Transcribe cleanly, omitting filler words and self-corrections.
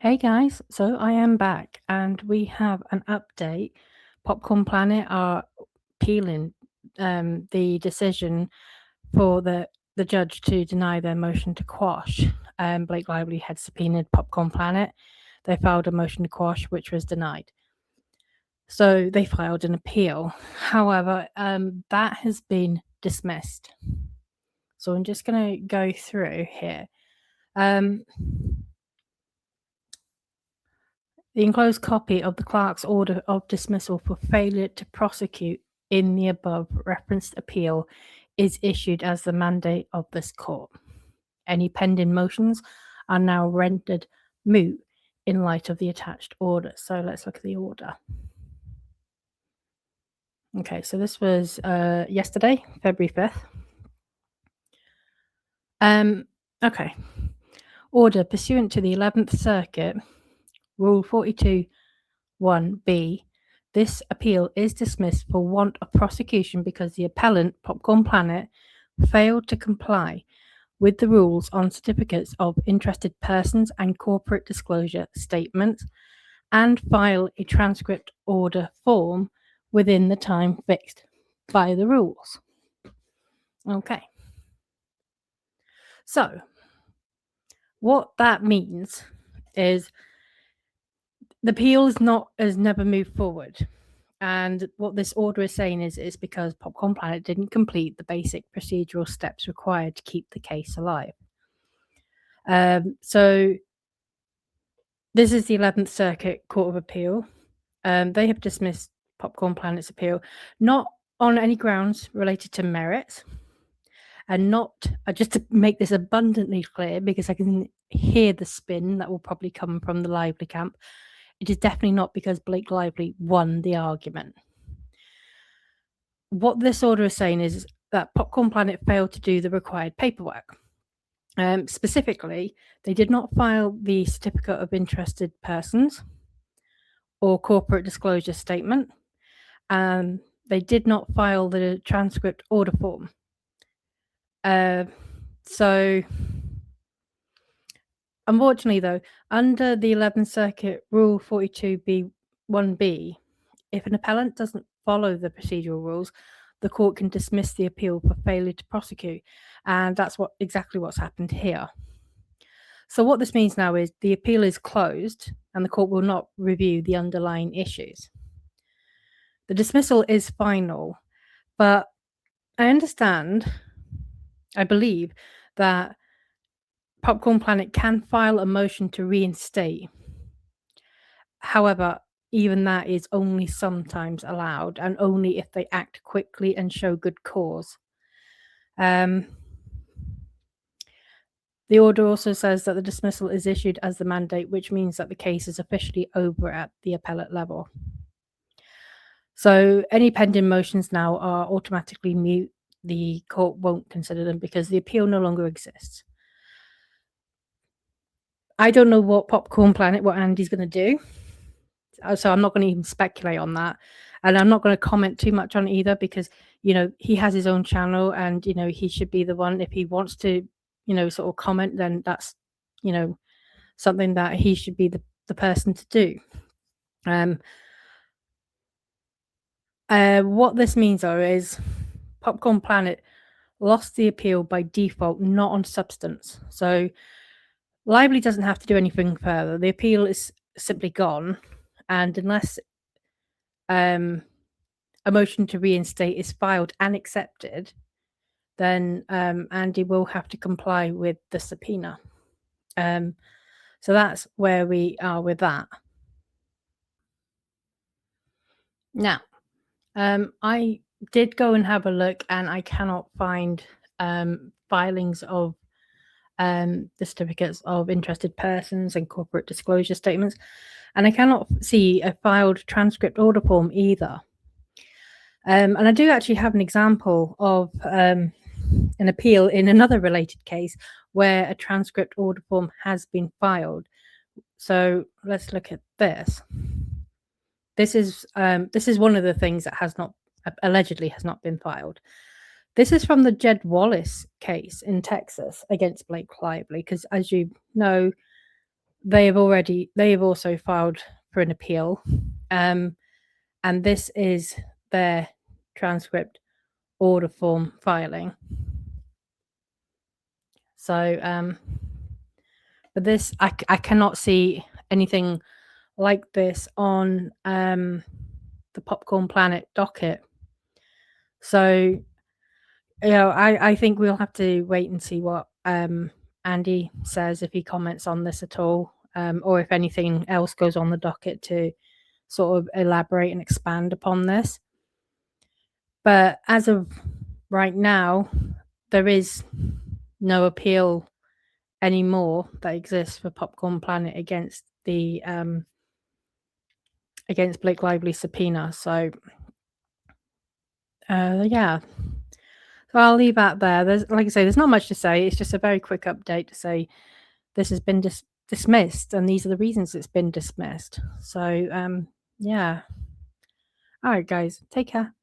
Hey guys, so I am back and we have an update. Popcorn Planet are appealing the decision for the judge to deny their motion to quash. Blake Lively had subpoenaed Popcorn Planet. They filed a motion to quash, which was denied. So they filed an appeal. However, that has been dismissed. So I'm just going to go through here. The enclosed copy of the clerk's order of dismissal for failure to prosecute in the above referenced appeal is issued as the mandate of this court. Any pending motions are now rendered moot in light of the attached order. So let's look at the order. Okay, so this was yesterday, February 5th. Okay. Order pursuant to the 11th Circuit, Rule 42(1)(b). This appeal is dismissed for want of prosecution because the appellant, Popcorn Planet, failed to comply with the rules on certificates of interested persons and corporate disclosure statements and file a transcript order form within the time fixed by the rules. Okay. So, what that means is the appeal has never moved forward. And what this order is saying is because Popcorn Planet didn't complete the basic procedural steps required to keep the case alive. So this is the 11th Circuit Court of Appeal. They have dismissed Popcorn Planet's appeal, not on any grounds related to merits, and not, just to make this abundantly clear, because I can hear the spin that will probably come from the Lively camp, it is definitely not because Blake Lively won the argument. What this order is saying is that Popcorn Planet failed to do the required paperwork. Specifically, they did not file the certificate of interested persons or corporate disclosure statement. They did not file the transcript order form. So, unfortunately, though, under the 11th Circuit Rule 42(1)(b), if an appellant doesn't follow the procedural rules, the court can dismiss the appeal for failure to prosecute, and that's exactly what's happened here. So what this means now is the appeal is closed, and the court will not review the underlying issues. The dismissal is final, but I believe that Popcorn Planet can file a motion to reinstate. However, even that is only sometimes allowed, and only if they act quickly and show good cause. The order also says that the dismissal is issued as the mandate, which means that the case is officially over at the appellate level. So any pending motions now are automatically moot. The court won't consider them because the appeal no longer exists. I don't know what Andy's going to do. So I'm not going to even speculate on that. And I'm not going to comment too much on it either because, he has his own channel and, he should be the one. If he wants to, sort of comment, then that's, something that he should be the person to do. What this means, though, is Popcorn Planet lost the appeal by default, not on substance. So Lively doesn't have to do anything further. The appeal is simply gone. And unless a motion to reinstate is filed and accepted, then Andy will have to comply with the subpoena. So that's where we are with that. Now, I did go and have a look, and I cannot find filings of the certificates of interested persons and corporate disclosure statements, and I cannot see a filed transcript order form either. And I do actually have an example of an appeal in another related case where a transcript order form has been filed. So let's look at this. This is one of the things that allegedly has not been filed. This is from the Jed Wallace case in Texas against Blake Lively, because as you know, they have also filed for an appeal, and this is their transcript order form filing. So, but this I cannot see anything like this on the Popcorn Planet docket. So, I think we'll have to wait and see what Andy says, if he comments on this at all, or if anything else goes on the docket to sort of elaborate and expand upon this. But as of right now, there is no appeal anymore that exists for Popcorn Planet against the against Blake Lively's subpoena. So yeah. So I'll leave that there. There's, like I say, there's not much to say. It's just a very quick update to say this has been dismissed, and these are the reasons it's been dismissed. So yeah. All right, guys, take care.